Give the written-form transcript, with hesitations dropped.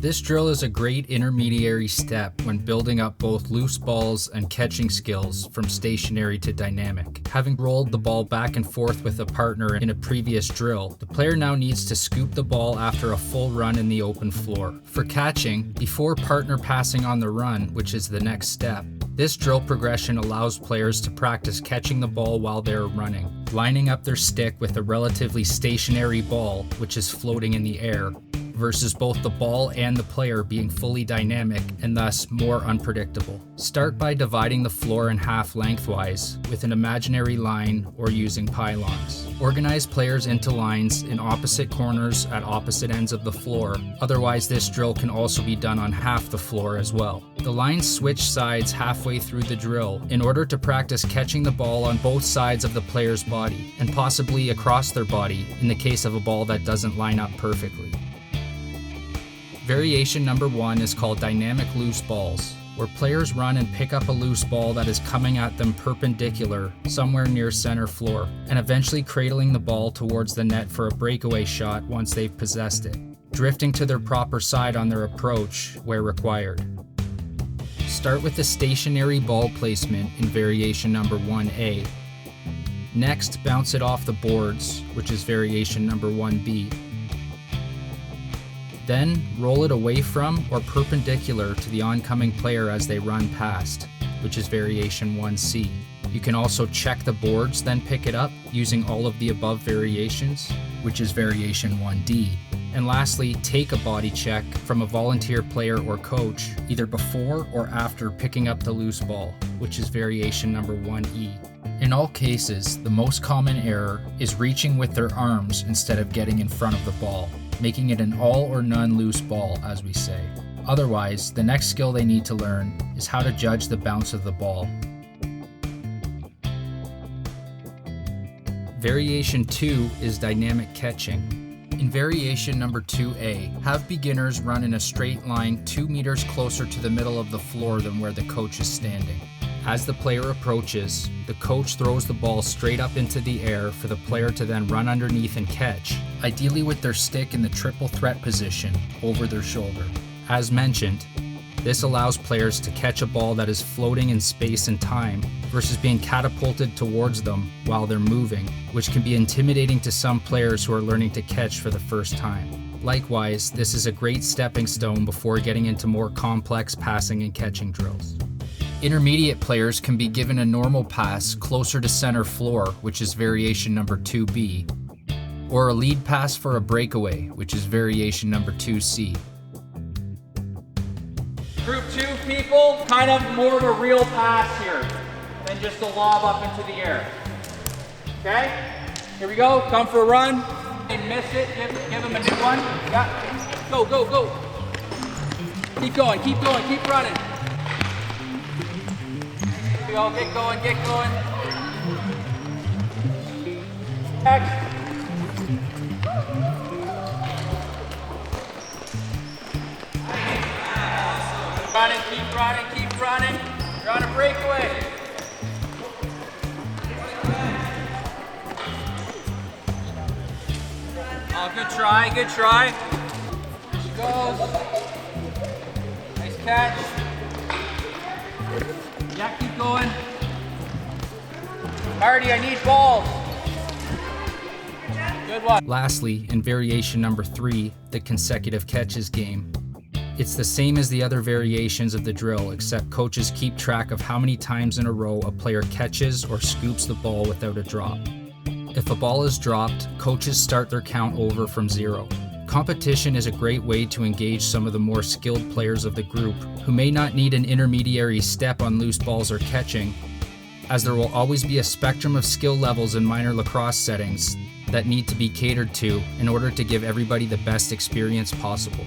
This drill is a great intermediary step when building up both loose balls and catching skills from stationary to dynamic. Having rolled the ball back and forth with a partner in a previous drill, the player now needs to scoop the ball after a full run in the open floor. For catching, before partner passing on the run, which is the next step, this drill progression allows players to practice catching the ball while they're running, lining up their stick with a relatively stationary ball, which is floating in the air, versus both the ball and the player being fully dynamic and thus more unpredictable. Start by dividing the floor in half lengthwise with an imaginary line or using pylons. Organize players into lines in opposite corners at opposite ends of the floor, otherwise this drill can also be done on half the floor as well. The lines switch sides halfway through the drill in order to practice catching the ball on both sides of the player's body, and possibly across their body in the case of a ball that doesn't line up perfectly. Variation number 1 is called dynamic loose balls, where players run and pick up a loose ball that is coming at them perpendicular somewhere near center floor, and eventually cradling the ball towards the net for a breakaway shot once they've possessed it, drifting to their proper side on their approach where required. Start with the stationary ball placement in variation number 1A. Next, bounce it off the boards, which is variation number 1B. Then, roll it away from or perpendicular to the oncoming player as they run past, which is variation 1C. You can also check the boards, then pick it up using all of the above variations, which is variation 1D. And lastly, take a body check from a volunteer player or coach, either before or after picking up the loose ball, which is variation number 1E. In all cases, the most common error is reaching with their arms instead of getting in front of the ball, making it an all or none loose ball, as we say. Otherwise, the next skill they need to learn is how to judge the bounce of the ball. Variation 2 is dynamic catching. In variation number 2A, have beginners run in a straight line 2 meters closer to the middle of the floor than where the coach is standing. As the player approaches, the coach throws the ball straight up into the air for the player to then run underneath and catch, ideally with their stick in the triple threat position over their shoulder. As mentioned, this allows players to catch a ball that is floating in space and time versus being catapulted towards them while they're moving, which can be intimidating to some players who are learning to catch for the first time. Likewise, this is a great stepping stone before getting into more complex passing and catching drills. Intermediate players can be given a normal pass closer to center floor, which is variation number 2B, or a lead pass for a breakaway, which is variation number 2C. Group 2 people, kind of more of a real pass here than just a lob up into the air. Okay? Here we go, come for a run. They miss it, give them a new one. Yeah. Go, go, go. Keep going, keep running. Here we go, get going. Next. Keep running. You're on a breakaway. Oh, good try. There she goes. Nice catch. Yeah, keep going. Marty, I need balls. Good one. Lastly, in variation number 3, the consecutive catches game. It's the same as the other variations of the drill, except coaches keep track of how many times in a row a player catches or scoops the ball without a drop. If a ball is dropped, coaches start their count over from 0. Competition is a great way to engage some of the more skilled players of the group who may not need an intermediary step on loose balls or catching, as there will always be a spectrum of skill levels in minor lacrosse settings that need to be catered to in order to give everybody the best experience possible.